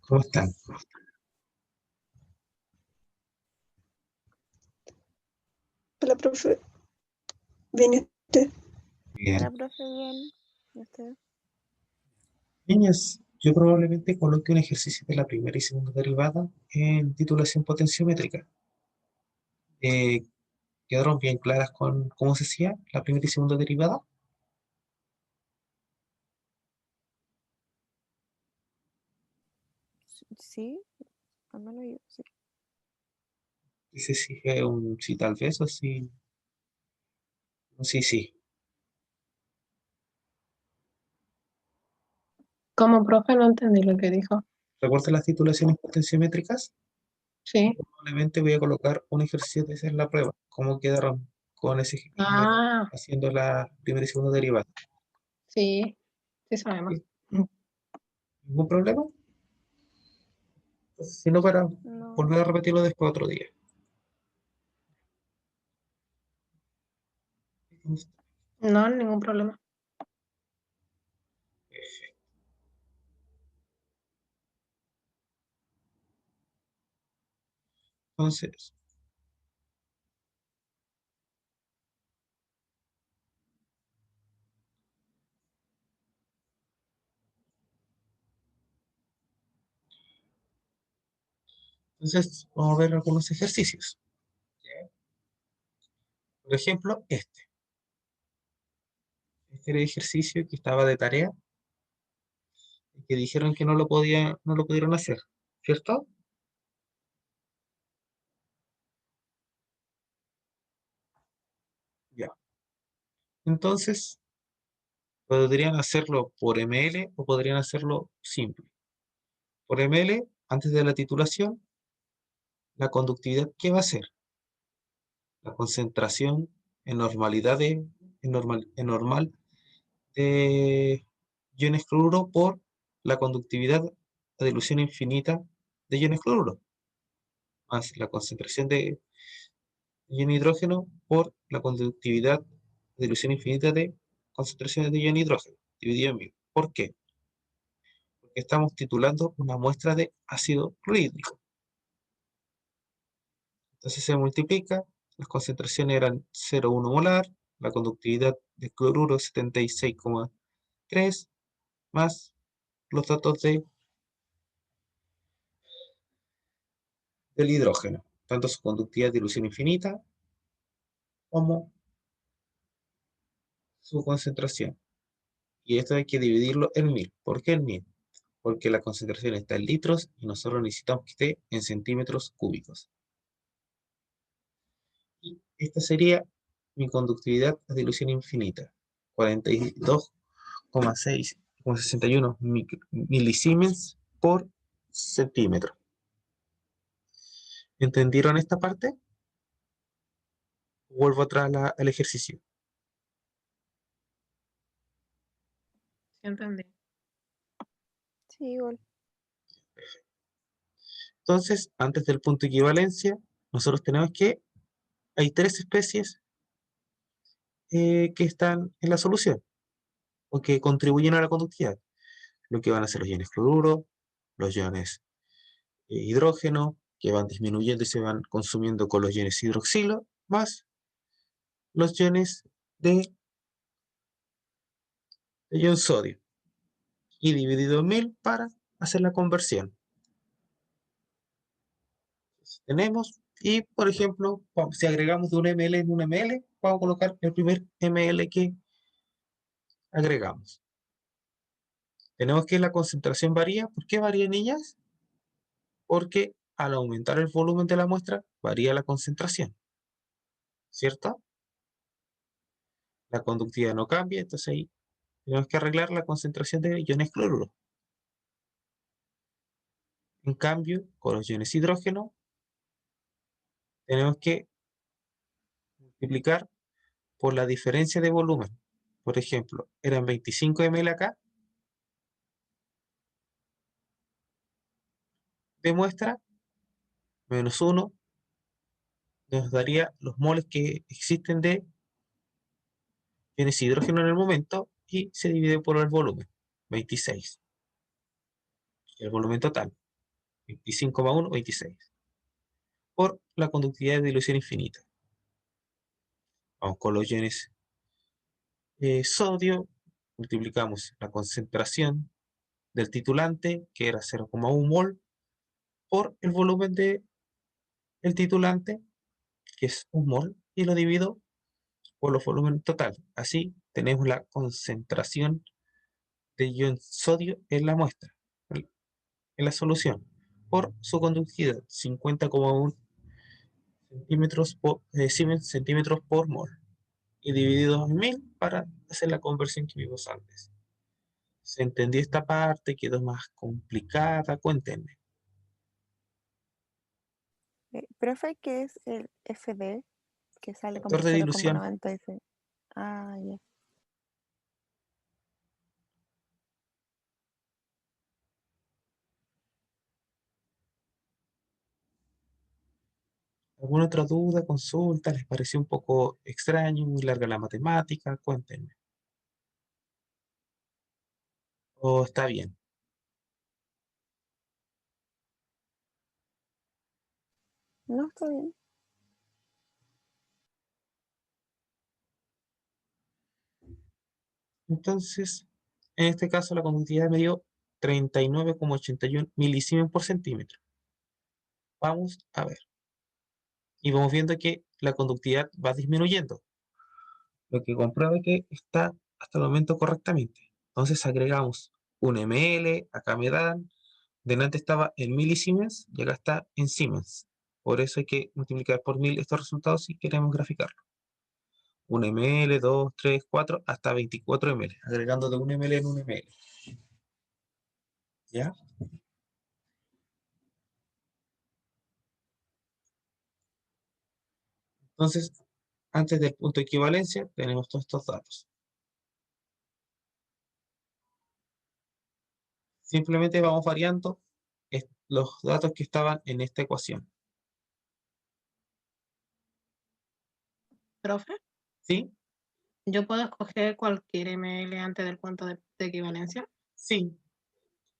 ¿Cómo están? Hola, profe. ¿Viene usted? Bien. Hola, profe, bien. ¿Y usted? Niñas, yo probablemente coloque un ejercicio de la primera y segunda derivada en titulación potenciométrica. Eh, ¿Quedaron bien claras con cómo se hacía la primera y segunda derivada? Sí, al menos yo, sí. Dice si es un sí tal vez o sí, un sí sí. Como profe no entendí lo que dijo. ¿Recuerdan las titulaciones potenciométricas? Sí. Probablemente voy a colocar un ejercicio de hacer la prueba. ¿Cómo quedaron con ese Ah, haciendo la primera y segunda derivada? sí, sí sabemos. ¿Sí? ¿Ningún problema? Si no, para No, volver a repetirlo después otro día. No, ningún problema. Entonces, vamos a ver algunos ejercicios. Por ejemplo, este. Este era el ejercicio que estaba de tarea y que dijeron que no lo pudieron hacer, ¿cierto? Ya. Entonces, podrían hacerlo por ml o podrían hacerlo simple. Por ml, antes de la titulación, la conductividad, ¿qué va a ser? La concentración en normalidad en normal de iones cloruro por la conductividad a dilución infinita de iones cloruro, más la concentración de ion hidrógeno por la conductividad de dilución infinita de concentraciones de ion hidrógeno, dividido en mil. ¿Por qué? Porque estamos titulando una muestra de ácido clorhídrico. Entonces se multiplica, las concentraciones eran 0,1 molar, la conductividad de cloruro 76,3, más los datos del hidrógeno, tanto su conductividad de dilución infinita como su concentración. Y esto hay que dividirlo en mil. ¿Por qué en mil? Porque la concentración está en litros y nosotros necesitamos que esté en centímetros cúbicos. Y esta sería mi conductividad a dilución infinita, 42,61 milisiemens por centímetro. ¿Entendieron esta parte? Vuelvo atrás al ejercicio. Sí entendí. sí, igual. Entonces, antes del punto de equivalencia, nosotros tenemos que hay tres especies que están en la solución o que contribuyen a la conductividad. Lo que van a ser los iones cloruro, los iones hidrógeno, que van disminuyendo y se van consumiendo con los iones hidroxilo, más los iones de ion sodio, y dividido en 1000 para hacer la conversión. Entonces, tenemos, y por ejemplo, si agregamos de un ml en un ml, vamos a colocar el primer ml que agregamos. Tenemos que la concentración varía. ¿Por qué varía, niñas? Porque al aumentar el volumen de la muestra, varía la concentración, ¿cierto? La conductividad no cambia, entonces ahí tenemos que arreglar la concentración de iones cloruro. En cambio, con los iones hidrógeno, tenemos que multiplicar por la diferencia de volumen. Por ejemplo, eran 25 ml acá de muestra, menos 1, nos daría los moles que existen de iones hidrógeno en el momento y se divide por el volumen, 26, el volumen total. 25,1 o 26. Por la conductividad de dilución infinita. Vamos con los iones sodio, multiplicamos la concentración del titulante, que era 0,1 mol, por el volumen del titulante, que es 1 mol, y lo divido por los volúmenes total. Así tenemos la concentración de ion sodio en la muestra, en la solución, por su conductividad, 50,1 Siemens centímetros por mol, y dividido en 1000 para hacer la conversión que vimos antes. ¿Se entendió esta parte? ¿Quedó más complicada? Cuéntenme. Profe, ¿qué es el FD? Que sale como Factor de dilución. 0,96. Ah, ya. ¿Alguna otra duda, consulta? ¿Les pareció un poco extraño, muy larga la matemática? Cuéntenme. ¿O está bien? No, está bien. Entonces, en este caso la conductividad me dio 39,81 milisiemens por centímetro. Vamos a ver. Y vamos viendo que la conductividad va disminuyendo, lo que comprueba que está hasta el momento correctamente. Entonces agregamos un ml, acá me dan, delante estaba en milisiemens y acá está en siemens. Por eso hay que multiplicar por 1000 estos resultados si queremos graficarlo. 1 ml, 2, 3, 4, hasta 24 ml, agregando de 1 ml en 1 ml. ¿Ya? Entonces, antes del punto de equivalencia, tenemos todos estos datos. Simplemente vamos variando los datos que estaban en esta ecuación. Profe, ¿Sí? ¿yo puedo escoger cualquier ml antes del punto de equivalencia? Sí.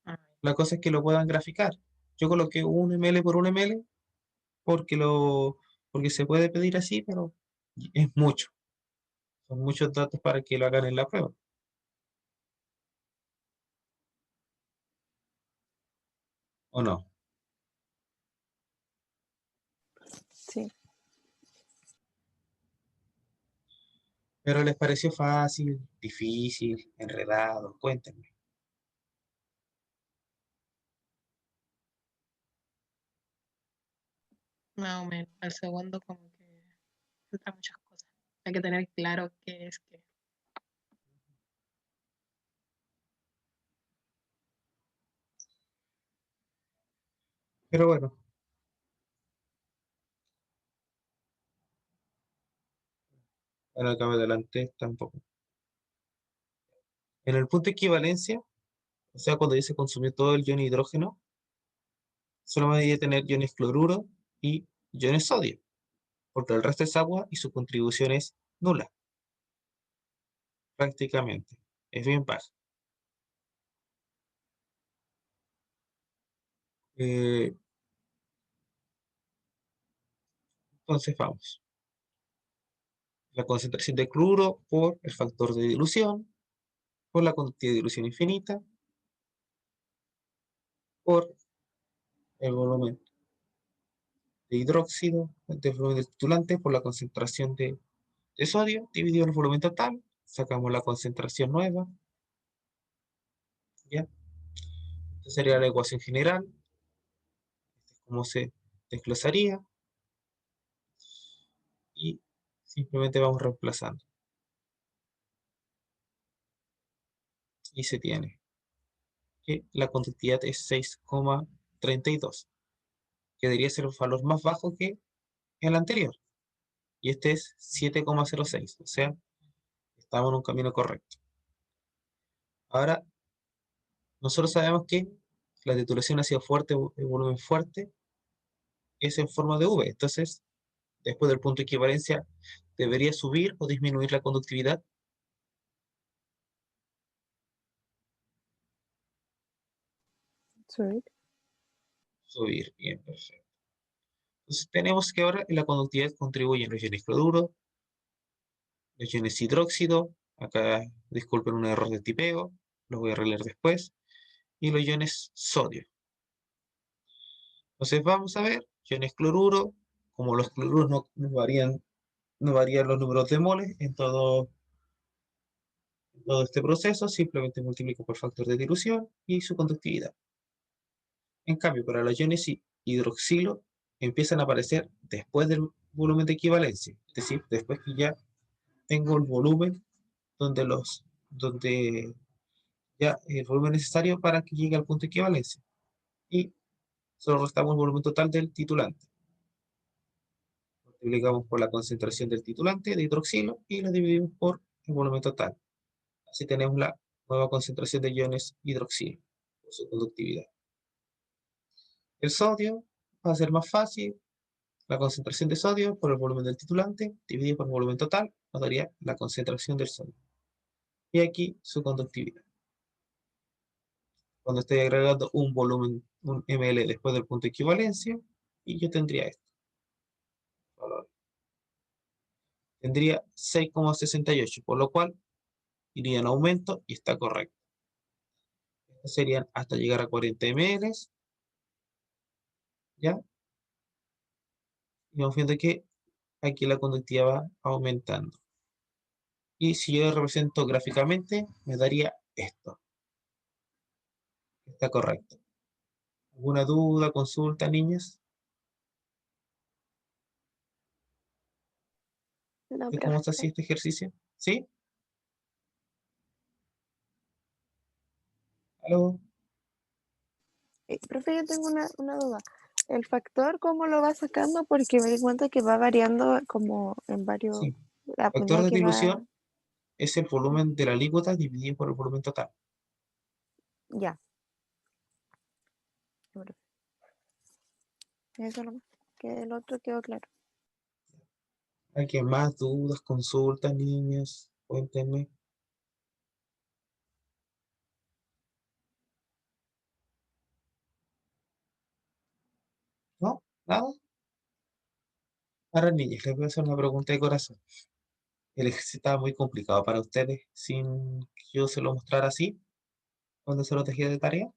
Ah, La cosa es que lo puedan graficar. Yo coloqué 1 ml por 1 ml porque, porque se puede pedir así, pero es mucho. Son muchos datos para que lo hagan en la prueba. ¿O no? Sí. Pero les pareció fácil, difícil, enredado. Cuéntenme. más o menos. El segundo como que entra muchas cosas. Hay que tener claro qué es qué. Pero bueno, ahora acá me adelanté tampoco. En el punto de equivalencia, o sea, cuando dice consumir todo el ion hidrógeno, solo me debe tener iones cloruro y iones sodio, porque el resto es agua y su contribución es nula, prácticamente. Es bien baja. Eh, entonces vamos. La concentración de cloruro por el factor de dilución, por la conductividad de dilución infinita, por el volumen de hidróxido, del volumen del titulante, por la concentración de sodio, dividido en el volumen total, sacamos la concentración nueva, ¿ya? Esta sería la ecuación general, cómo se desglosaría, y simplemente vamos reemplazando. Y se tiene que la conductividad es 6,32, que debería ser un valor más bajo que el anterior, y este es 7,06, o sea, estamos en un camino correcto. Ahora, nosotros sabemos que la titulación ha sido fuerte, el volumen fuerte, es en forma de V, entonces, después del punto de equivalencia, ¿debería subir o disminuir la conductividad? Subir. subir. Bien, perfecto. Entonces tenemos que ahora en la conductividad contribuyen los iones cloruro, los iones hidróxido, acá disculpen un error de tipeo, lo voy a arreglar después, y los iones sodio. Entonces vamos a ver, iones cloruro, como los cloruros no varían los números de moles en todo este proceso, simplemente multiplico por factor de dilución y su conductividad. En cambio, para los iones hidroxilo empiezan a aparecer después del volumen de equivalencia, es decir, después que ya tengo el volumen donde ya el volumen necesario para que llegue al punto de equivalencia. Y solo restamos el volumen total del titulante. Multiplicamos por la concentración del titulante de hidroxilo y lo dividimos por el volumen total. Así tenemos la nueva concentración de iones hidroxilo por su conductividad. El sodio va a ser más fácil. La concentración de sodio por el volumen del titulante dividido por el volumen total nos daría la concentración del sodio. Y aquí su conductividad. Cuando estoy agregando un volumen, un ml después del punto de equivalencia, y yo tendría esto. Tendría 6,68, por lo cual iría en aumento y está correcto. Estos serían hasta llegar a 40 ml, ¿ya? Y vamos viendo que aquí la conductividad va aumentando. Y si yo lo represento gráficamente, me daría esto. Está correcto. ¿Alguna duda, consulta, niñas? No, ¿De cómo está profe. así este ejercicio? ¿Sí? ¿Aló? Profe, yo tengo una duda. ¿El factor cómo lo va sacando? Porque me di cuenta que va variando como en varios, Sí. a Factor medida de que va, dilución es el volumen de la alícuota dividido por el volumen total. ya. Profe. Eso nomás. Que el otro quedó claro. ¿Alguien más? ¿Dudas, consultas, niñas? Cuéntenme. ¿No? ¿Nada? Ahora, niñas, les voy a hacer una pregunta de corazón. ¿El ejercicio estaba muy complicado para ustedes sin que yo se lo mostrara así, cuando se lo dejé de tarea?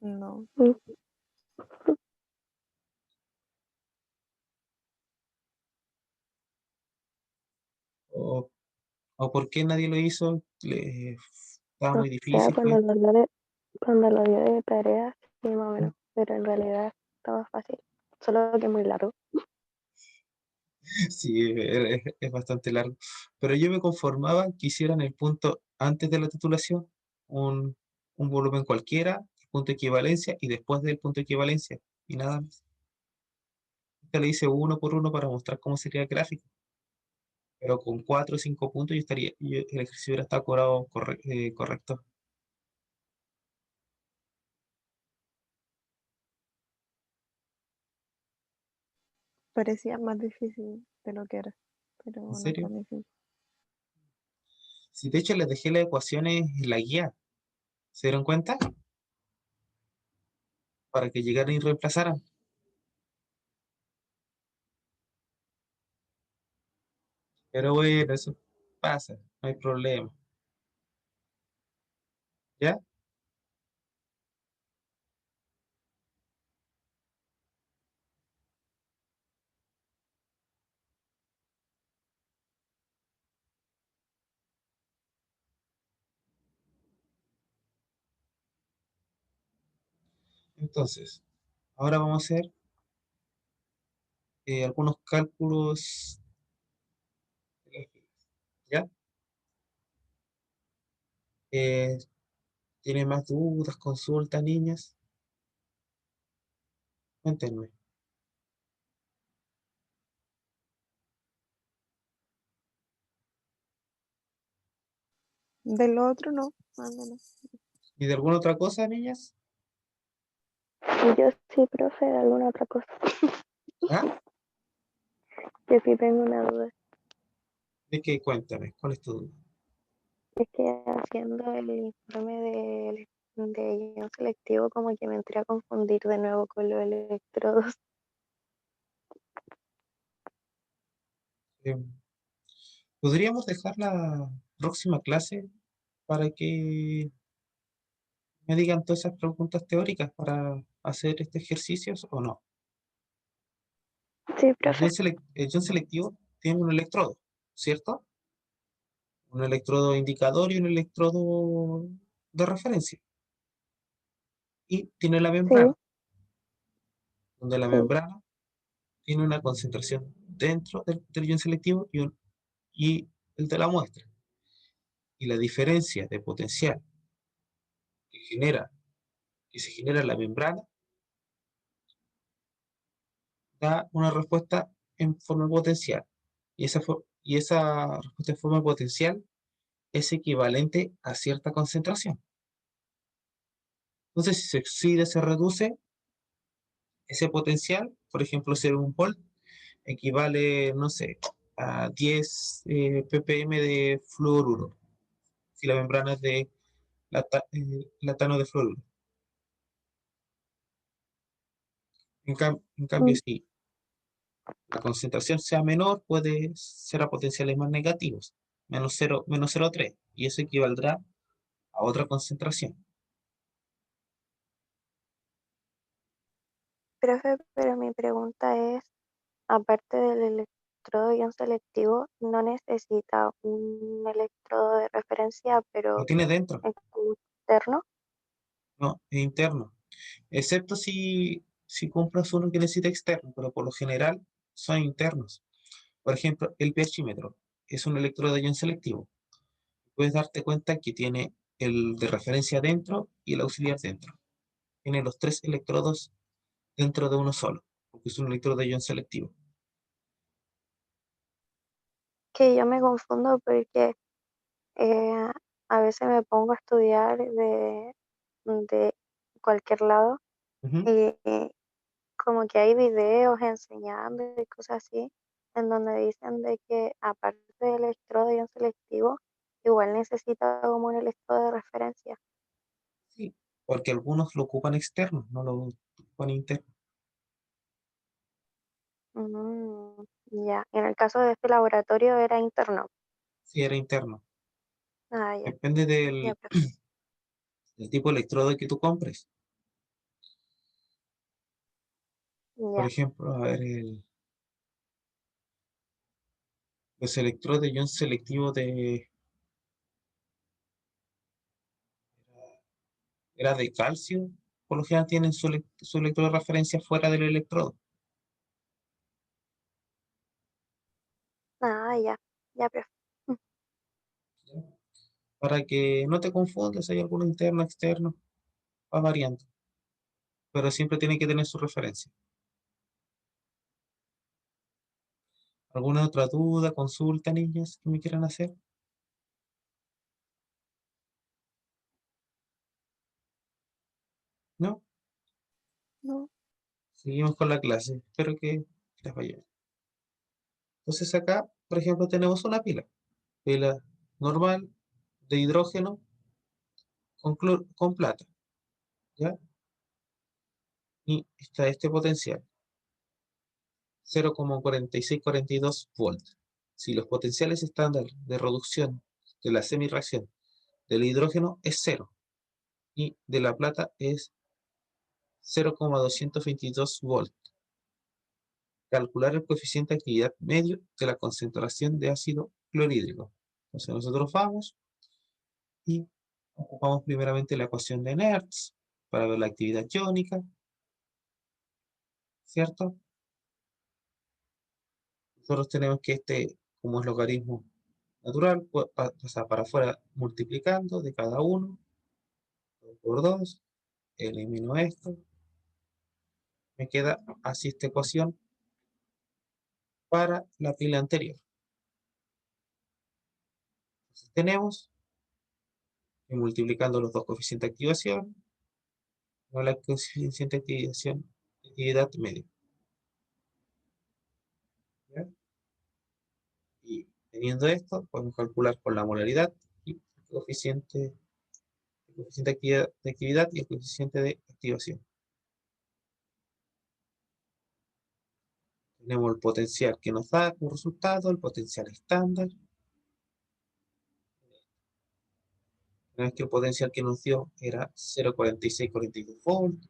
No. ¿O, o por qué nadie lo hizo? Estaba O muy sea, difícil, pues. cuando lo dio de tarea, sí, más o menos, pero en realidad estaba fácil, solo que muy largo. Sí, es bastante largo. Pero yo me conformaba que hicieran el punto antes de la titulación, un, un volumen cualquiera, el punto de equivalencia, y después del punto de equivalencia, y nada más. Esta le hice uno por uno para mostrar cómo sería el gráfico. Pero con 4 o 5 puntos el ejercicio hubiera estado cobrado correcto. Parecía más difícil de lo que era, ¿En pero no serio? tan difícil. Si de hecho les dejé las ecuaciones en la guía, ¿se dieron cuenta? Para que llegaran y reemplazaran. Pero bueno, eso pasa, no hay problema. ¿Ya? Entonces, ahora vamos a hacer algunos cálculos. ¿Ya? Eh, ¿Tienen más dudas, consultas, niñas? Cuéntenme. Del otro no, mándanos. ¿Y de alguna otra cosa, niñas? Y yo sí, profe, de alguna otra cosa, ¿Ah? que sí tengo una duda. ¿De qué? Cuéntame. ¿Cuál es tu duda? Es que haciendo el informe de ion selectivo como que me entré a confundir de nuevo con los electrodos. Eh, Podríamos dejar la próxima clase para que me digan todas esas preguntas teóricas para hacer este ejercicio o no. Sí, profe. El ion selectivo tiene un electrodo, ¿cierto? Un electrodo indicador y un electrodo de referencia. Y tiene la Sí, membrana, donde la sí. membrana tiene una concentración dentro del ion selectivo y el de la muestra. Y la diferencia de potencial que genera, que se genera en la membrana da una respuesta en forma potencial. Y esa respuesta en forma potencial es equivalente a cierta concentración. Entonces, si se excede, se reduce, ese potencial, por ejemplo, ser un volt, equivale, no sé, a 10 ppm de fluoruro, si la membrana es de latano de fluoruro. En cambio, Mm, si la concentración sea menor, puede ser a potenciales más negativos, menos 0,3, y eso equivaldrá a otra concentración. Profe, pero mi pregunta es, aparte del electrodo ion selectivo, no necesita un electrodo de referencia, Lo pero tiene dentro, externo. no, es interno, excepto si compras uno que necesita externo, pero por lo general son internos. Por ejemplo, el pHímetro es un electrodo de ion selectivo. Puedes darte cuenta que tiene el de referencia dentro y el auxiliar dentro. Tiene los tres electrodos dentro de uno solo, porque es un electrodo de ion selectivo. Que yo me confundo porque eh, a veces me pongo a estudiar de cualquier lado Ujú. y como que hay videos enseñando y cosas así, en donde dicen de que aparte del electrodo ion selectivo, igual necesita como un electrodo de referencia. Sí, porque algunos lo ocupan externo, no lo ocupan interno. Mm, ya, en el caso de este laboratorio era interno. Sí, era interno. Ah, ya, Depende ya, del tipo de electrodo que tú compres. Por ya. ejemplo, a ver, los electrodos de ion selectivo era de calcio, por lo general tienen su electrodo de referencia fuera del electrodo. Ah, ya, ya, mm, ¿Ya? Para que no te confundas, hay alguno interno, externo, va variando, pero siempre tiene que tener su referencia. ¿Alguna otra duda, consulta, niñas, que me quieran hacer? ¿No? no, Seguimos con la clase. Espero que les vaya bien. Entonces acá, por ejemplo, tenemos una pila normal de hidrógeno con plata, ¿ya? Y está este potencial, 0,4642 volts. Si los potenciales estándar de reducción de la semirreacción del hidrógeno es cero y de la plata es 0,222 volts. Calcular el coeficiente de actividad medio de la concentración de ácido clorhídrico. Entonces nosotros vamos y ocupamos primeramente la ecuación de Nernst para ver la actividad iónica, ¿cierto? Nosotros tenemos que como es logaritmo natural, pasar para afuera multiplicando de cada uno, 2 por 2, elimino esto, me queda así esta ecuación para la pila anterior. Entonces tenemos que multiplicando los dos coeficientes de activación, con la coeficiente de activación, actividad media. ¿Ya? Y teniendo esto, podemos calcular con la molaridad y el coeficiente de actividad y el coeficiente de activación. Tenemos el potencial que nos da como resultado, el potencial estándar. Una vez que el potencial que nos dio era 0,4642 volts,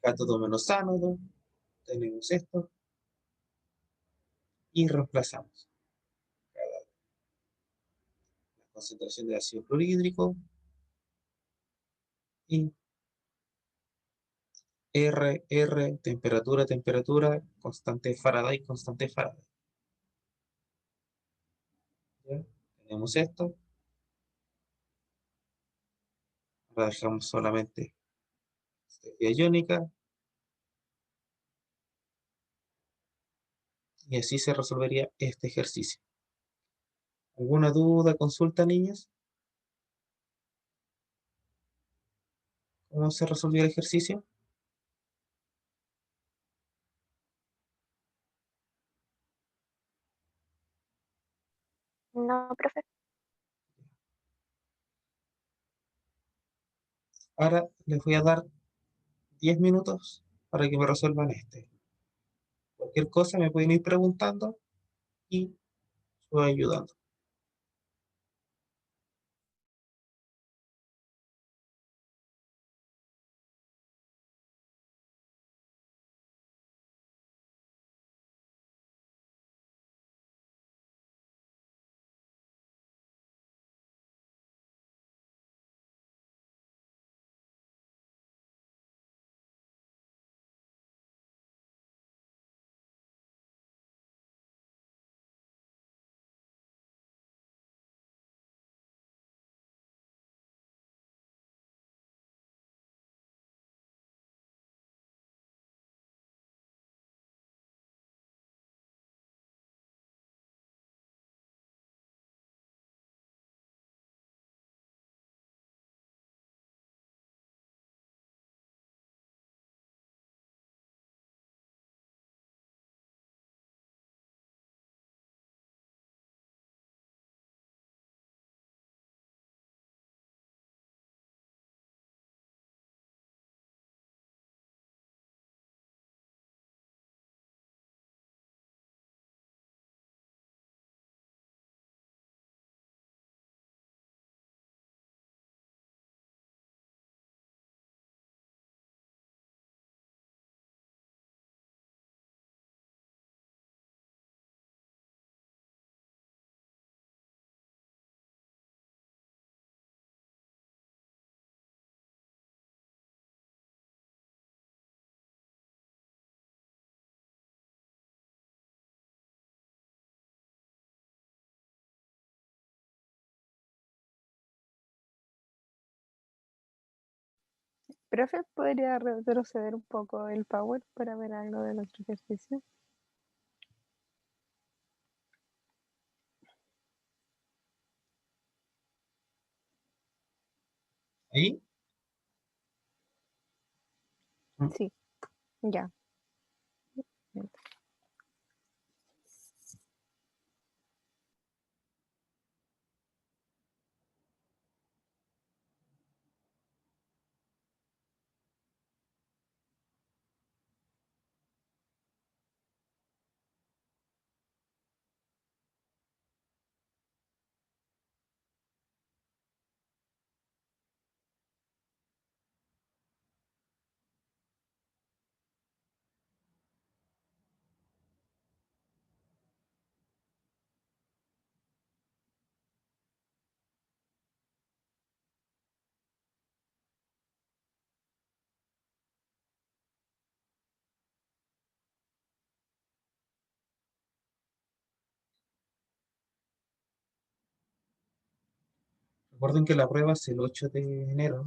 cátodo menos ánodo, tenemos esto, y reemplazamos la concentración de ácido clorhídrico y R, temperatura, constante Faraday, constante Faraday. ¿Ya? Tenemos esto. Ahora dejamos solamente energía iónica. Y así se resolvería este ejercicio. ¿Alguna duda, consulta, niñas? ¿Cómo se resolvió el ejercicio? No, profe. Ahora les voy a dar 10 minutos para que me resuelvan este. Cualquier cosa me pueden ir preguntando y voy ayudando. Profe, ¿podría retroceder un poco el power para ver algo del otro ejercicio? ¿Ahí? Sí, ya. Recuerden que la prueba es el 8 de enero.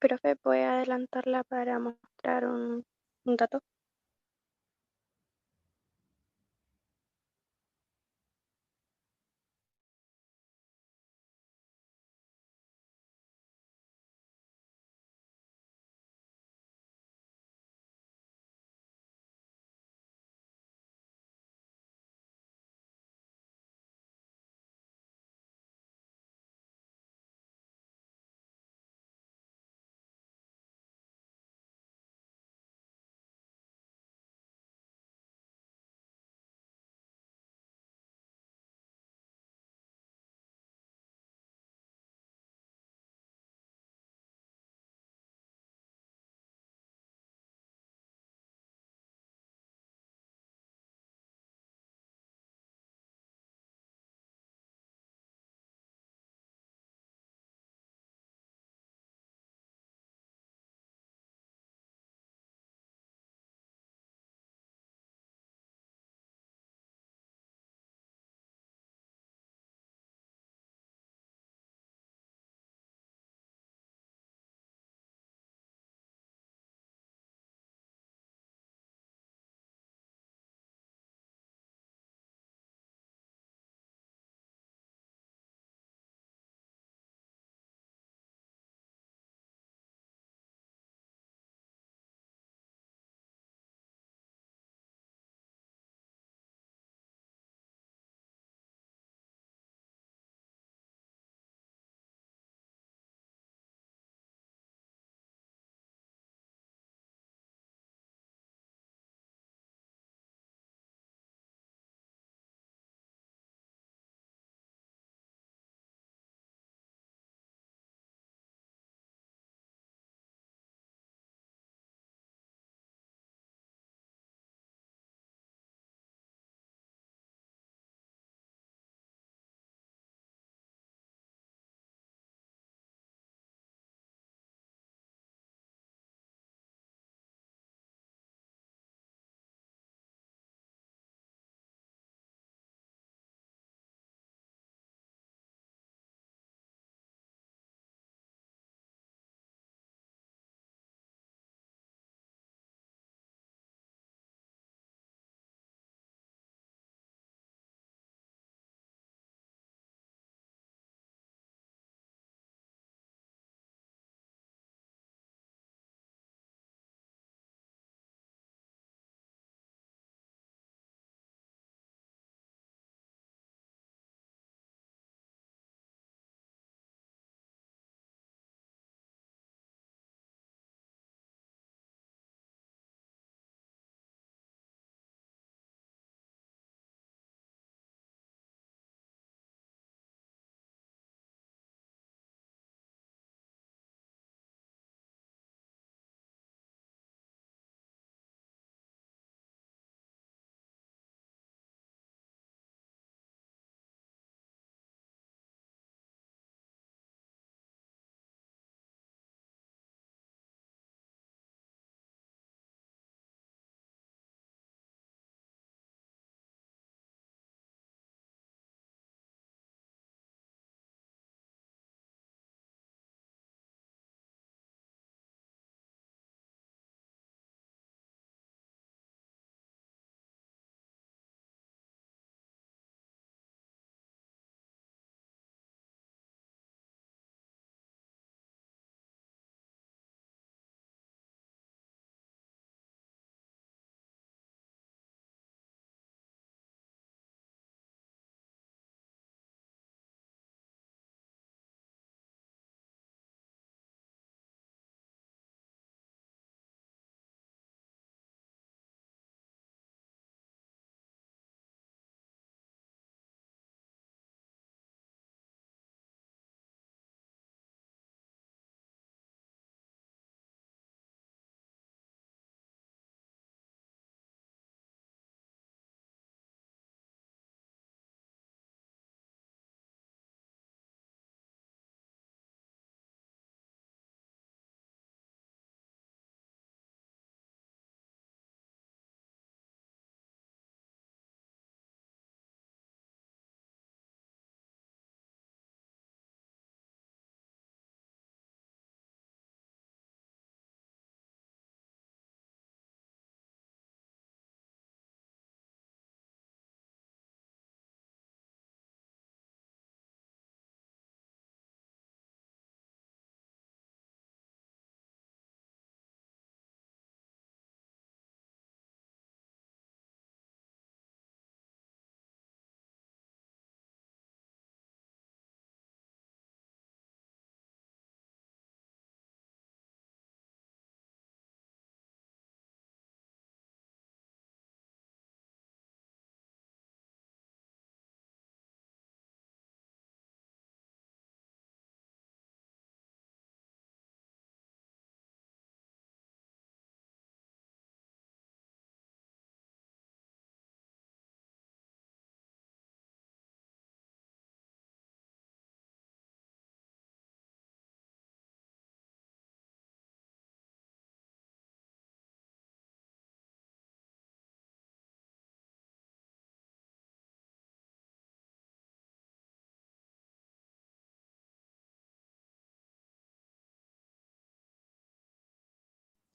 Profe, ¿puede adelantarla para mostrar un dato?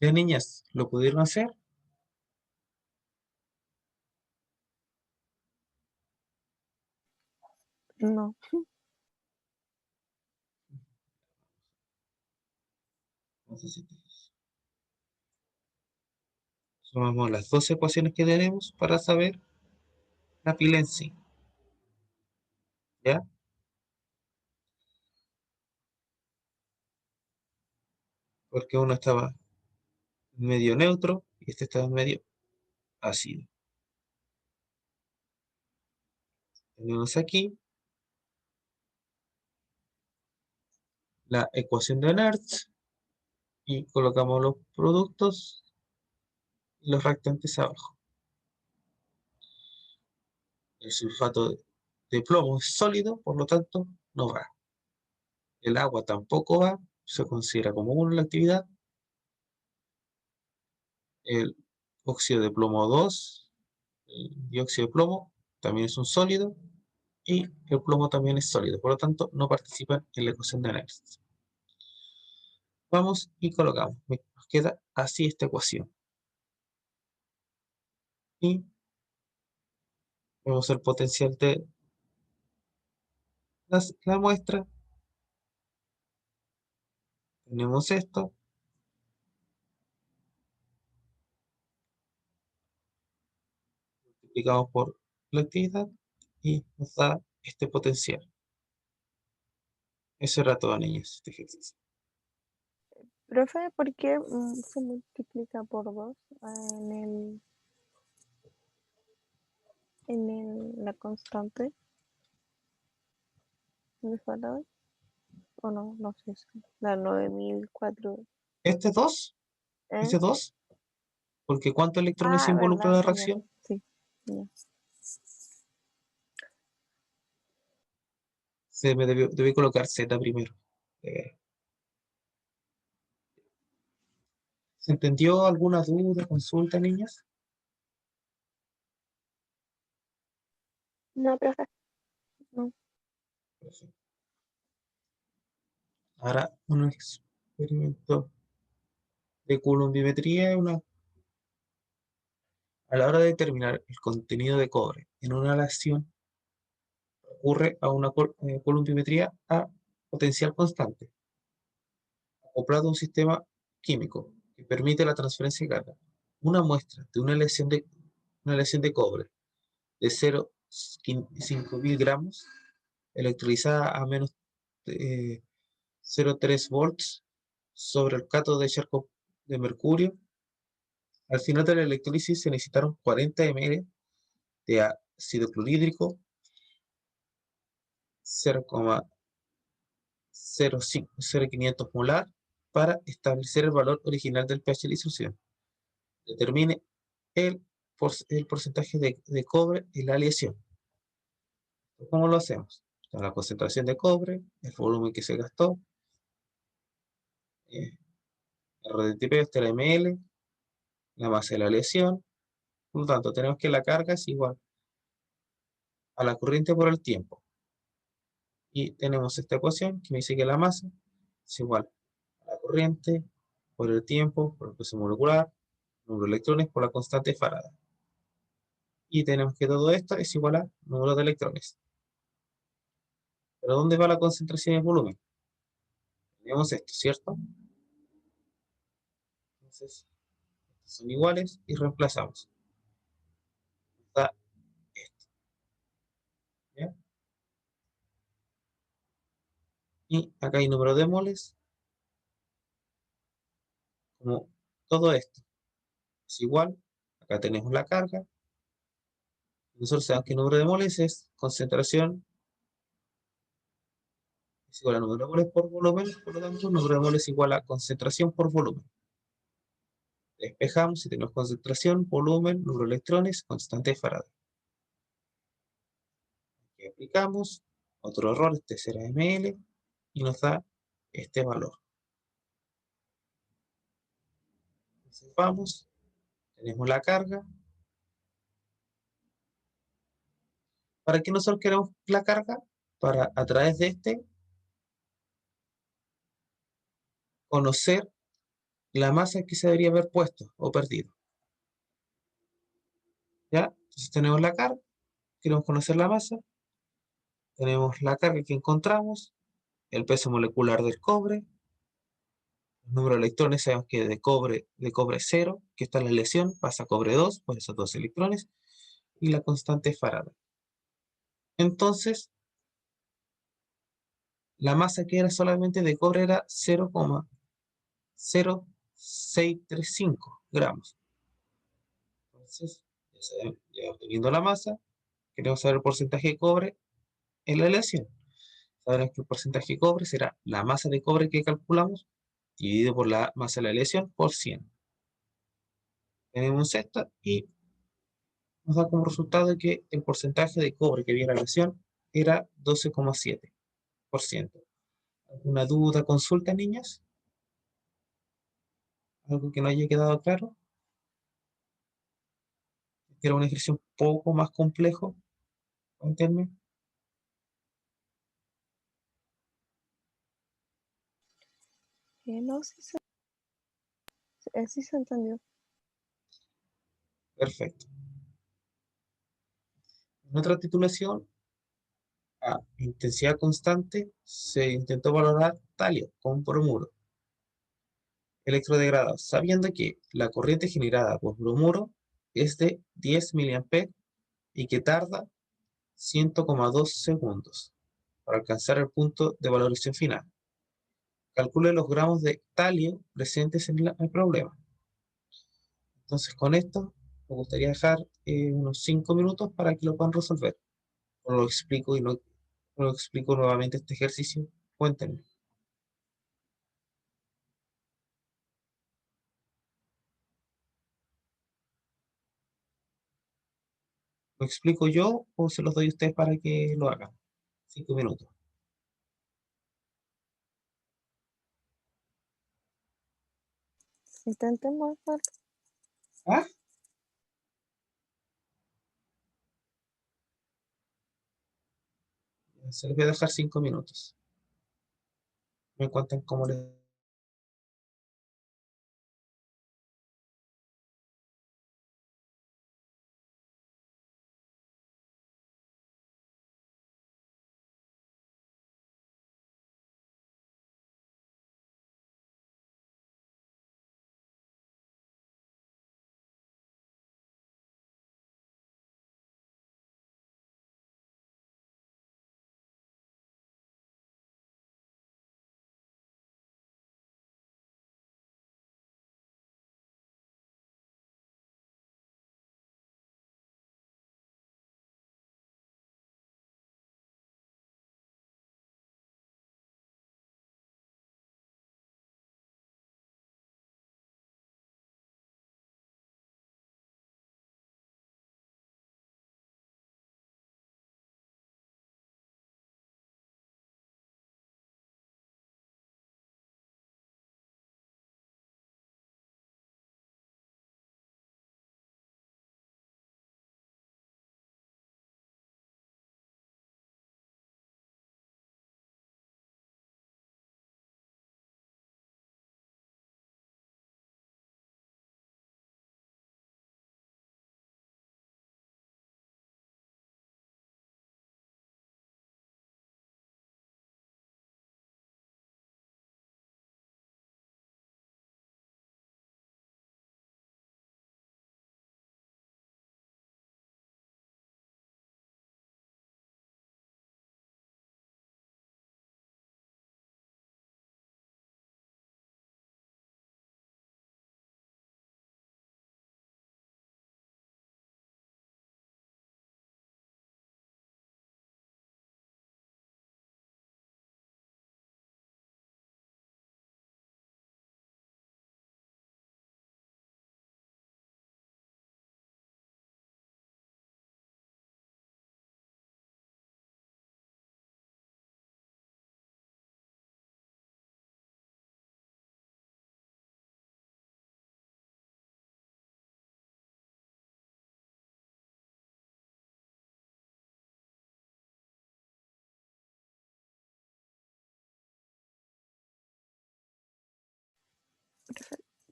¿Ya, niñas, lo pudieron hacer? No. Entonces, sumamos las dos ecuaciones que tenemos para saber la pila en sí. ¿Ya? Porque uno estaba en medio neutro y este estaba en medio ácido. Tenemos aquí la ecuación de Nernst y colocamos los productos y los reactantes abajo. El sulfato de plomo es sólido, por lo tanto no va. El agua tampoco va, se considera como uno la actividad. El óxido de plomo 2, el dióxido de plomo, también es un sólido. Y el plomo también es sólido, por lo tanto no participa en la ecuación de análisis. Vamos y colocamos. Nos queda así esta ecuación. Y vemos el potencial de la muestra. Tenemos esto. Multiplicamos por la actividad y nos da este potencial. Eso era todo, niños, este ejercicio. Profe, ¿por qué se multiplica por 2 en la constante? ¿Me falta? ¿O no? No sé. La 9004. Este 2, ¿Eh? este 2, porque ¿cuántos electrones se Ah, involucran verdad, en la ya. reacción? Sí, ya. Se me debe colocar Z primero. Eh, ¿Se entendió alguna duda, consulta, niñas? No, profe. No. Perfecto. Ahora, un experimento de coulombimetría a la hora de determinar el contenido de cobre en una aleación ocurre a una coulombimetría a potencial constante, acoplado a un sistema químico que permite la transferencia de carga. Una muestra de una aleación de cobre de 0,5000 gramos electrolizada a menos 0,3 volts sobre el cátodo de charco de mercurio. Al final de la electrólisis se necesitaron 40 ml de ácido clorhídrico, 0,0500 molar, para establecer el valor original del pH de la disolución. Determine el porcentaje de cobre en la aleación. ¿Cómo lo hacemos? La concentración de cobre, el volumen que se gastó, RDTP, esta era ml, la masa de la aleación. Por lo tanto, tenemos que la carga es igual a la corriente por el tiempo. Y tenemos esta ecuación que me dice que la masa es igual a la corriente por el tiempo, por el peso molecular, número de electrones por la constante de Faraday. Y tenemos que todo esto es igual a número de electrones. ¿Pero dónde va la concentración y el volumen? Tenemos esto, ¿cierto? Entonces, son iguales y reemplazamos. Está esto. ¿Ya? Y acá hay número de moles, como todo esto es igual. Acá tenemos la carga. Nosotros sabemos que el número de moles es concentración es igual a número de moles por volumen, por lo tanto, número de moles es igual a concentración por volumen. Despejamos y tenemos concentración, volumen, número de electrones, constante de Faraday. Aquí aplicamos otro error, este será ml, y nos da este valor. Entonces vamos, tenemos la carga. ¿Para qué nosotros queremos la carga? Para a través de este conocer la masa que se debería haber puesto o perdido. ¿Ya? Entonces tenemos la carga, queremos conocer la masa, tenemos la carga que encontramos, el peso molecular del cobre, el número de electrones, sabemos que de cobre 0, que está en la lesión, pasa a cobre 2, por esos 2 electrones, y la constante Faraday. Entonces, la masa que era solamente de cobre era 0,0635 gramos. Entonces, ya obteniendo la masa, queremos saber el porcentaje de cobre en la aleación. Sabemos que el porcentaje de cobre será la masa de cobre que calculamos dividido por la masa de la aleación por 100. Tenemos un sexta y nos da como resultado que el porcentaje de cobre que había en la aleación era 12,7%. ¿Alguna duda, consulta, niñas? ¿Algo que no haya quedado claro? ¿Era un ejercicio un poco más complejo? Cuéntenme. No, sí se entendió. Perfecto. En otra titulación, a intensidad constante, se intentó valorar talio con bromuro electrodegradado, sabiendo que la corriente generada por bromuro es de 10 mA y que tarda 100,2 segundos para alcanzar el punto de valoración final. Calcule los gramos de talio presentes en el problema. Entonces, con esto, me gustaría dejar unos 5 minutos para que lo puedan resolver. Os lo explico y lo explico nuevamente este ejercicio. Cuéntenme. ¿Lo explico yo o se los doy a ustedes para que lo hagan? 5 minutos. Intentemos hacer. ¿Ah? Se les voy a dejar 5 minutos. Me cuentan cómo les...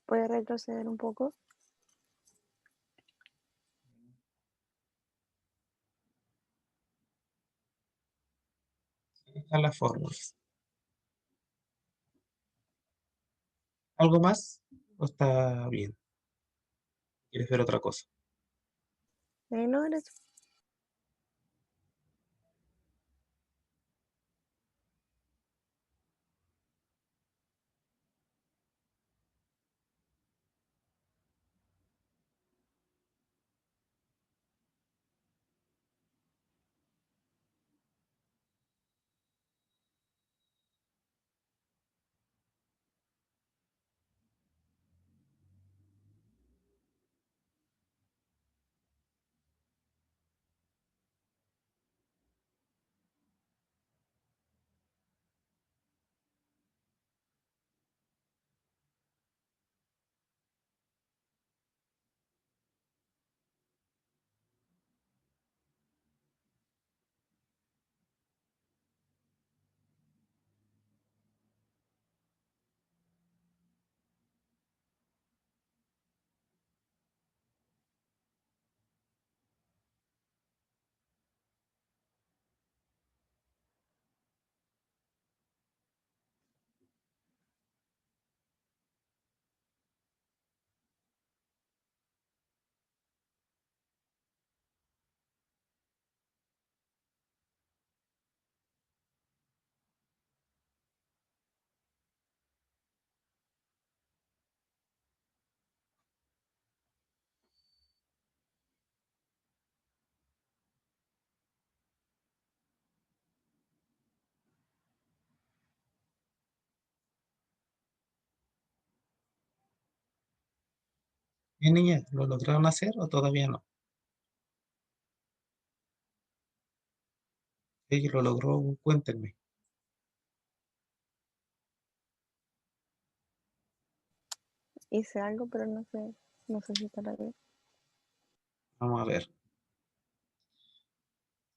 ¿Puede retroceder un poco? Ahí están las fórmulas. ¿Algo más? ¿O está bien? ¿Quieres ver otra cosa? No, gracias. Bien, niña, ¿lo lograron hacer o todavía no? Si lo logró, cuéntenme. Hice algo, pero no sé si estará bien. Vamos a ver.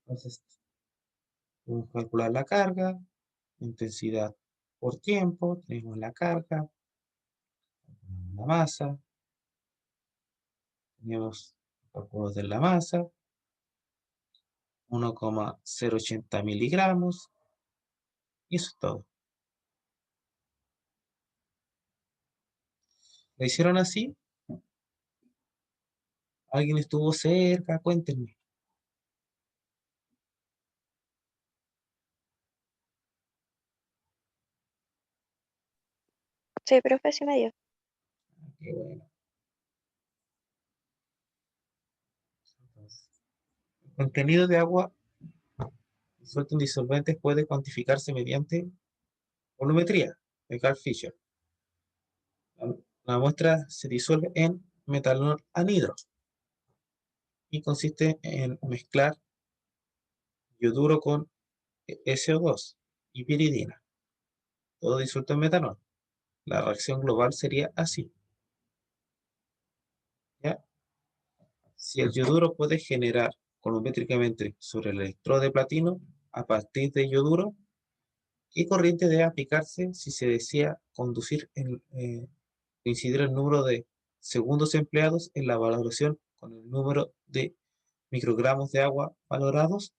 Entonces, vamos a calcular la carga, intensidad por tiempo, tenemos la carga, la masa, tenemos cálculos de la masa, 1,080 miligramos, y eso es todo. ¿Lo hicieron así? ¿Alguien estuvo cerca? Cuéntenme. Sí, profe, sí me dio. Qué bueno. Entonces, el contenido de agua disuelto en disolventes puede cuantificarse mediante volumetría de Carl Fisher. La muestra se disuelve en metanol anhidro y consiste en mezclar yoduro con SO2 y piridina, todo disuelto en metanol. La reacción global sería así, ¿ya? Si el yoduro puede generar colométricamente sobre el electrodo de platino a partir de yoduro, ¿qué corriente debe aplicarse si se desea coincidir el número de segundos empleados en la valoración con el número de microgramos de agua valorados,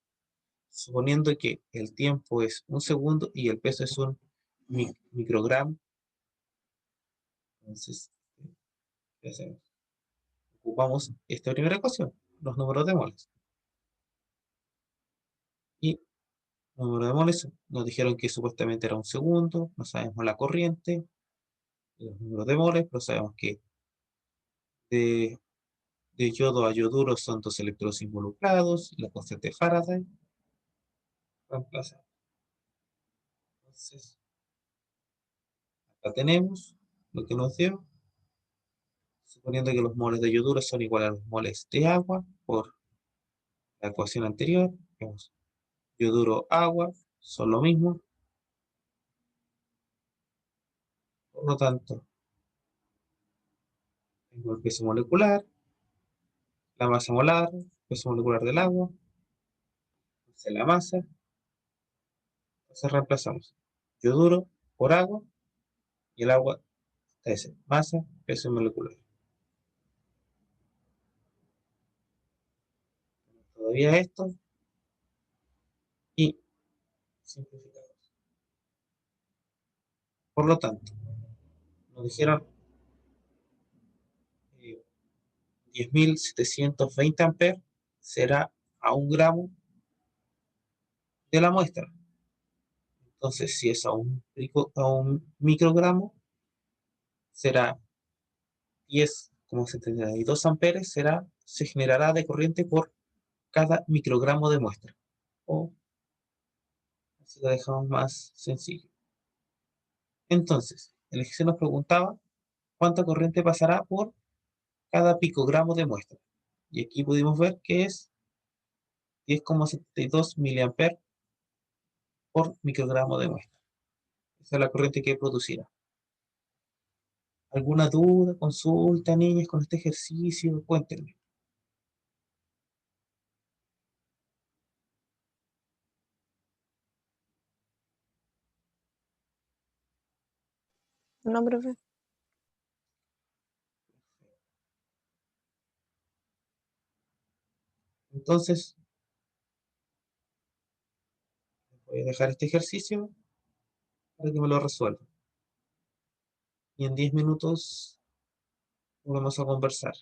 suponiendo que el tiempo es un segundo y el peso es un microgramo? Entonces, ¿qué hacemos? Ocupamos esta primera ecuación, los números de moles. Y los números de moles nos dijeron que supuestamente era un segundo, no sabemos la corriente, los números de moles, pero sabemos que de, de yodo a yoduro son 2 electrodos involucrados, la constante de Faraday, reemplazamos. Entonces, acá tenemos lo que nos dio, suponiendo que los moles de yoduro son iguales a los moles de agua por la ecuación anterior. Vemos, yoduro, agua, son lo mismo. Por lo tanto, tengo el peso molecular, la masa molar, peso molecular del agua, es la masa. Entonces reemplazamos yoduro por agua y el agua Ese, masa, peso molecular. Todavía esto y simplificamos. Por lo tanto, nos dijeron 10.720 amperes será a 1 gramo de la muestra. Entonces, si es a un microgramo, será 10,72 amperes, se generará de corriente por cada microgramo de muestra. O así lo dejamos más sencillo. Entonces, el ejercicio nos preguntaba cuánta corriente pasará por cada picogramo de muestra. Y aquí pudimos ver que es 10,72 miliamperes por microgramo de muestra. Esa es la corriente que producirá. ¿Alguna duda, consulta, niñas, con este ejercicio? Cuéntenme. No, profe. Entonces, voy a dejar este ejercicio para que me lo resuelvan. Y en 10 minutos volvemos a conversar.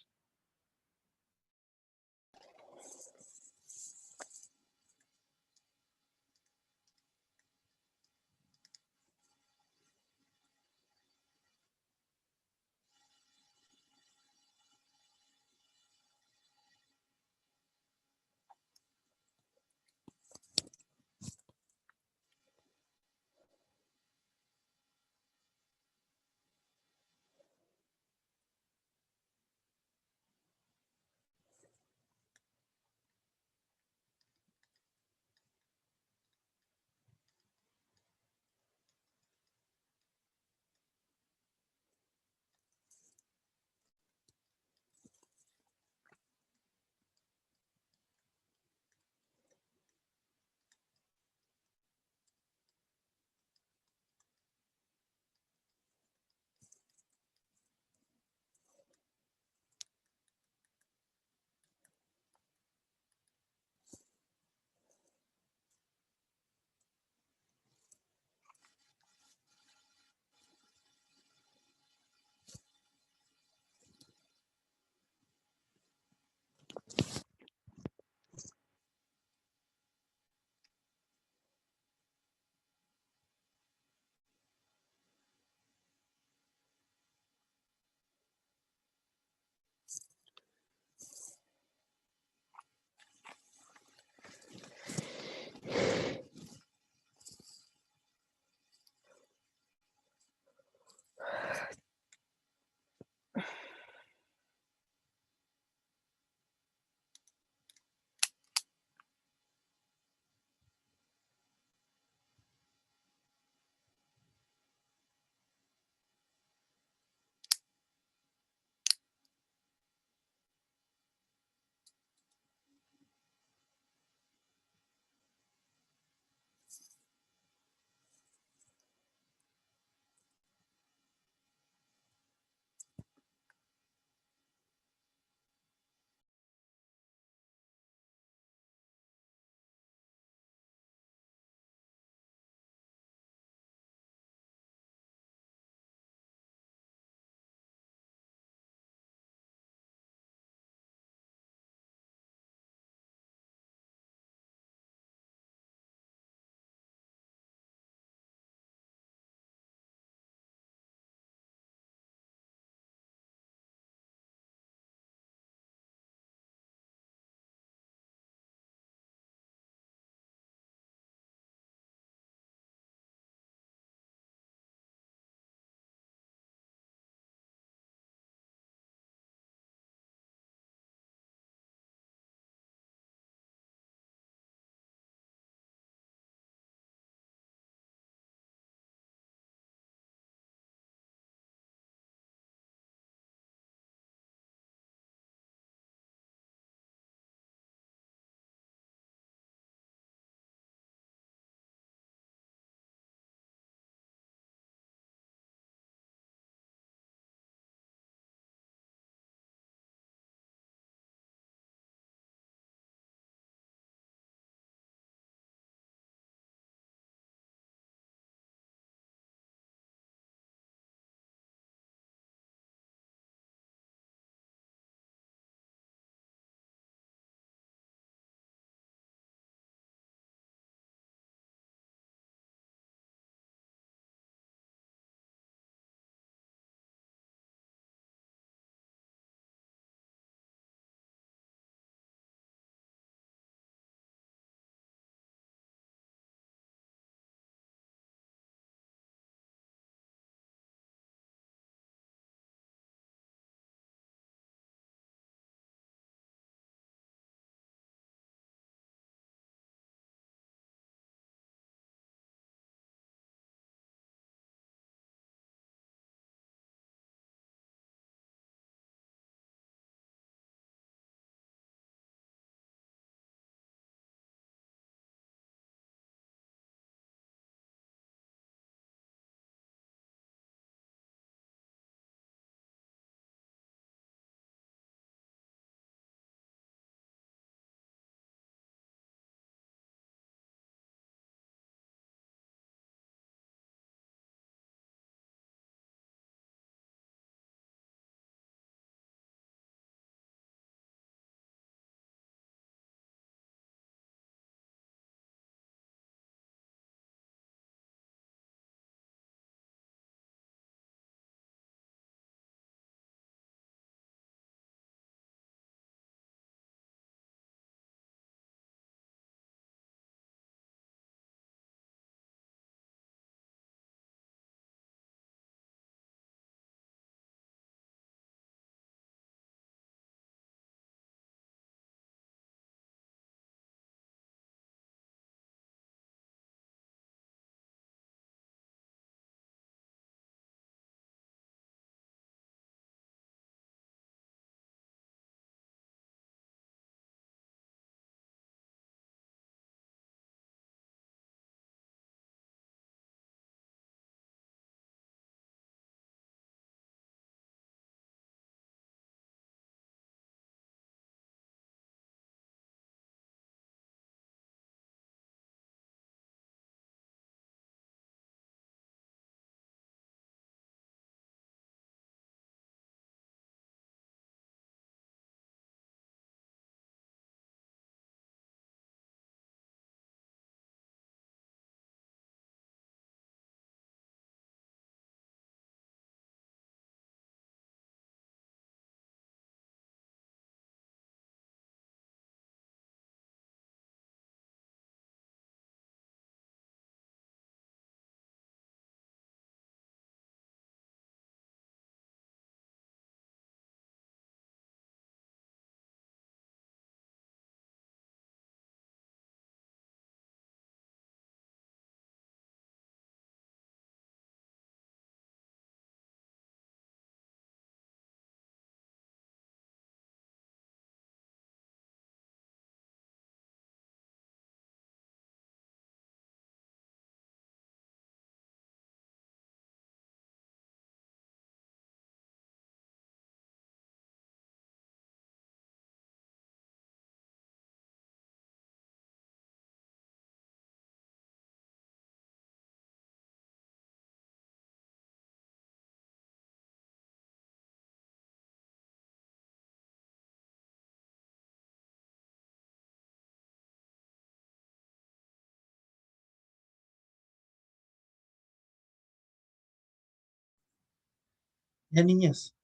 Ya, niñas,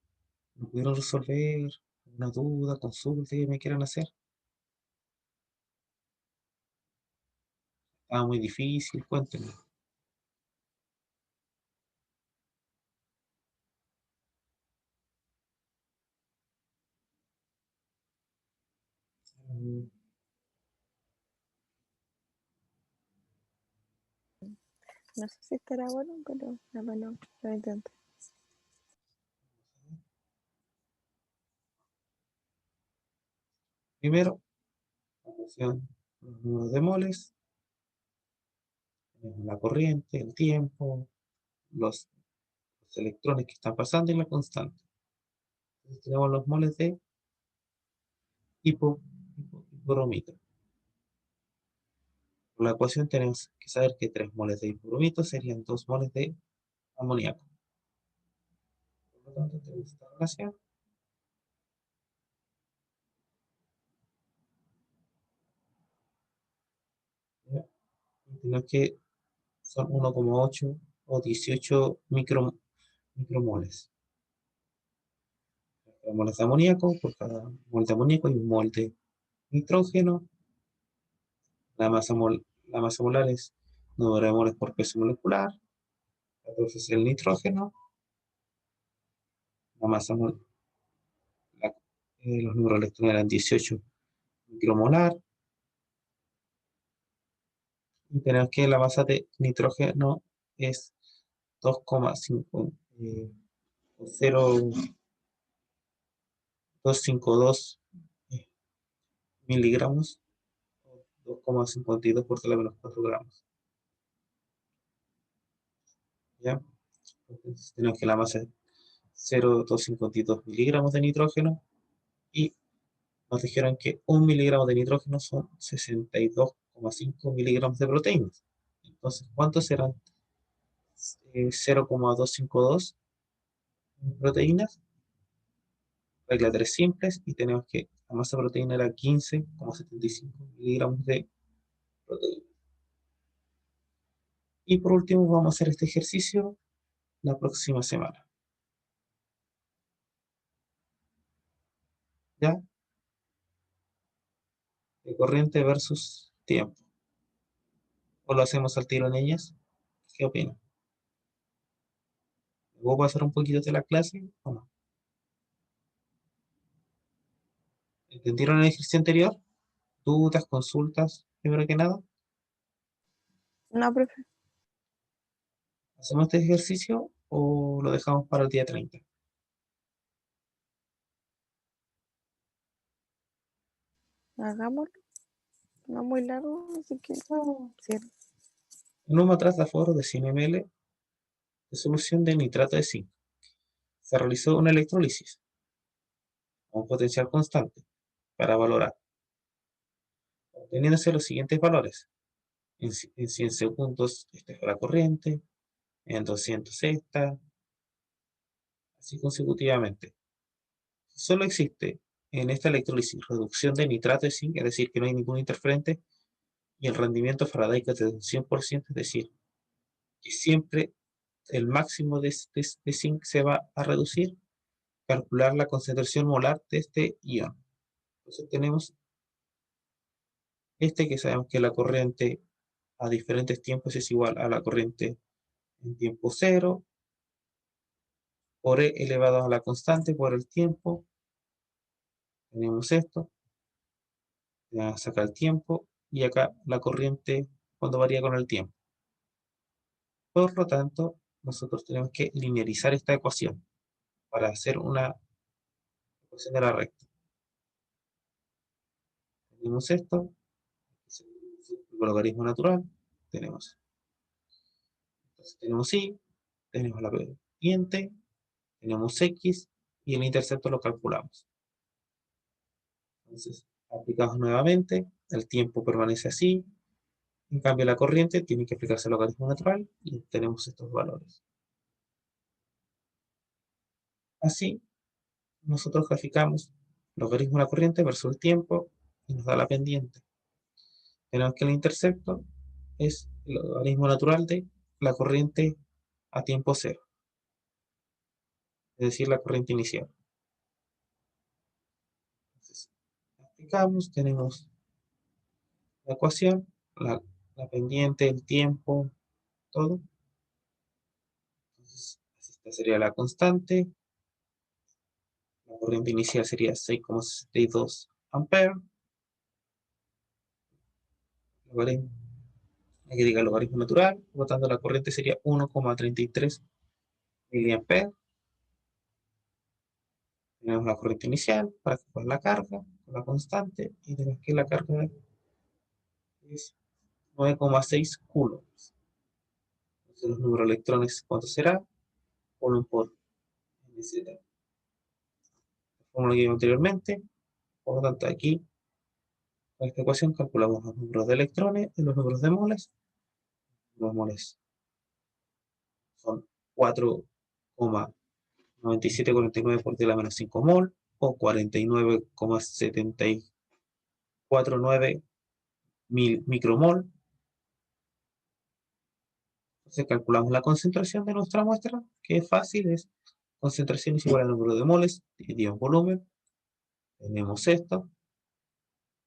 ¿no pudieron resolver una duda, consulta que me quieran hacer? Estaba muy difícil, cuéntenme. Mm, No sé si estará bueno, pero bueno, lo intento. Primero, la ecuación, los números de moles, tenemos la corriente, el tiempo, los electrones que están pasando y la constante. Entonces tenemos los moles de hipobromito. Por la ecuación tenemos que saber que 3 moles de hipobromito serían 2 moles de amoníaco. Por lo tanto, tenemos esta relación. ¿Ya? Y tenemos que son 1,8 o 18 micromoles. Moles de amoníaco, por cada mol de amoníaco hay un mol de nitrógeno. La masa molar es número de moles por peso molecular. 14 es el nitrógeno. La masa mol, los números de electrones eran 18 micromolar. Y tenemos que la masa de nitrógeno es 2,5, 0,252 miligramos, 2,52 por 10 a menos 4 gramos. ¿Ya? Entonces tenemos que la masa es 0,252 miligramos de nitrógeno y nos dijeron que 1 miligramo de nitrógeno son 62,5 miligramos de proteínas. Entonces, ¿cuántos serán 0,252 proteínas? Regla 3 simples y tenemos que la masa de proteína era 15,75 miligramos de proteína. Y por último vamos a hacer este ejercicio la próxima semana. ¿Ya? De corriente versus tiempo. ¿O lo hacemos al tiro en ellas? ¿Qué opinan? ¿Puedo pasar un poquito de la clase o no? ¿Entendieron el ejercicio anterior? ¿Dudas, consultas? Primero que nada, No, profe, ¿hacemos este ejercicio o lo dejamos para el día 30? hagámoslo. No muy largo, así que sí. En un matraz de aforo de 100 ml de solución de nitrato de zinc se realizó una electrólisis a un potencial constante para valorar, obteniéndose los siguientes valores. En 100 segundos esta fue la corriente, en 200 esta, así consecutivamente. Si solo existe en esta electrólisis reducción de nitrato de zinc, es decir, que no hay ningún interferente, y el rendimiento faradaico es de un 100%, es decir, que siempre el máximo de zinc se va a reducir, calcular la concentración molar de este ion. Entonces tenemos que sabemos que la corriente a diferentes tiempos es igual a la corriente en tiempo cero, por E elevado a la constante por el tiempo. Tenemos esto, ya saca el tiempo, y acá la corriente cuando varía con el tiempo. Por lo tanto, nosotros tenemos que linearizar esta ecuación para hacer una ecuación de la recta. Tenemos esto, el logaritmo natural, tenemos. Entonces tenemos y, tenemos la pendiente, tenemos x y el intercepto lo calculamos. Entonces, aplicamos nuevamente, el tiempo permanece así, en cambio la corriente tiene que aplicarse el logaritmo natural y tenemos estos valores. Así, nosotros graficamos el logaritmo de la corriente versus el tiempo y nos da la pendiente. Tenemos que el intercepto es el logaritmo natural de la corriente a tiempo cero. es decir, la corriente inicial. Entonces, aplicamos, tenemos la ecuación, la pendiente, el tiempo, todo. Entonces, esta sería la constante. La corriente inicial sería 6,62 amperes. Hay que diga logaritmo natural, por lo tanto la corriente sería 1,33 miliamperes. Tenemos la corriente inicial para calcular la carga, la constante, y tenemos que la carga es 9,6 coulombs. Entonces los números de electrones, ¿cuánto será? Coulomb por mz. La fórmula que vimos anteriormente, por lo tanto aquí, con esta ecuación calculamos los números de electrones y los números de moles. Los moles son 4,9749 por 10 a la menos 5 mol, o 49,7449 mil micromol. Entonces calculamos la concentración de nuestra muestra, que es fácil, es concentración es igual al número de moles dividido en volumen. Tenemos esto,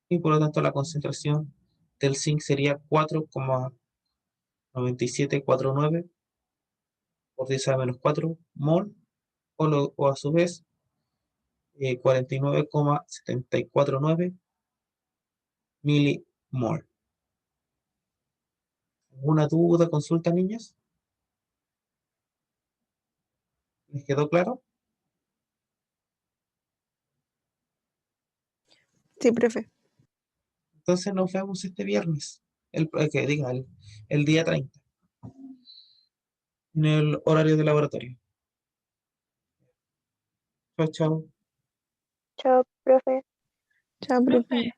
y por lo tanto la concentración del zinc sería 4,9749 por 10 a la menos 4 mol, o a su vez 49,749 milimol. ¿Alguna duda, consulta, niñas? ¿Les quedó claro? Sí, profe. Entonces nos vemos este viernes, que diga, el día 30, en el horario de laboratorio. Chao, chao. Chao, profe. Chao, profe.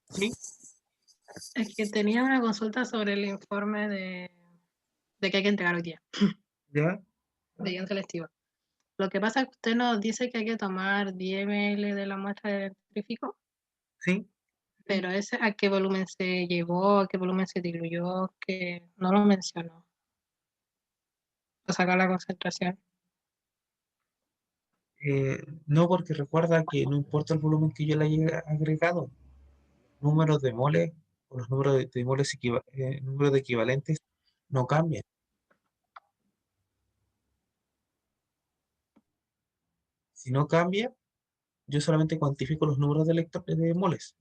Profe, ¿Sí? es que tenía una consulta sobre el informe de que hay que entregar hoy día, ¿Ya? de guión selectivo. Lo que pasa es que usted nos dice que hay que tomar 10 ml de la muestra de electrífico, ¿Sí? pero ese a qué volumen se llevó, a qué volumen se diluyó, que no lo mencionó. Para sacar la concentración. No, porque recuerda que no importa el volumen que yo le haya agregado, números de moles o los números de moles números de equivalentes no cambian. Si no cambia, yo solamente cuantifico los números de moles.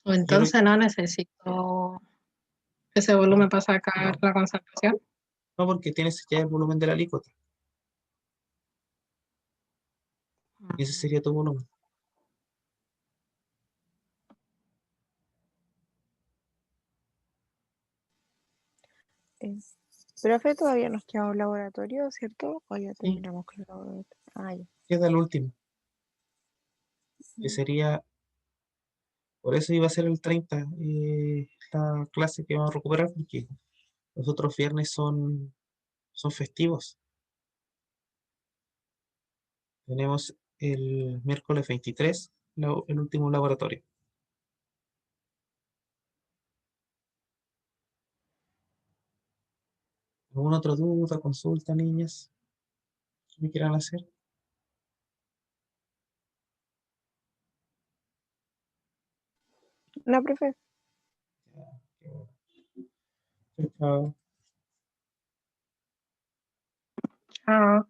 O Yo lo- entonces no necesito ese volumen para sacar la concentración. no, porque tienes ya el volumen de la alícuota, y ese sería tu volumen. Eh, profe, todavía nos queda un laboratorio, ¿cierto? O ya Sí, terminamos con el laboratorio. Ah, ya. queda el último, que sería, por eso iba a ser el 30, la clase que vamos a recuperar, porque los otros viernes son festivos. Tenemos el miércoles 23, el último laboratorio. ¿Alguna otra duda, consulta, niñas, que me quieran hacer? No, profe. Ya, qué bueno. Chao, chao. Chao.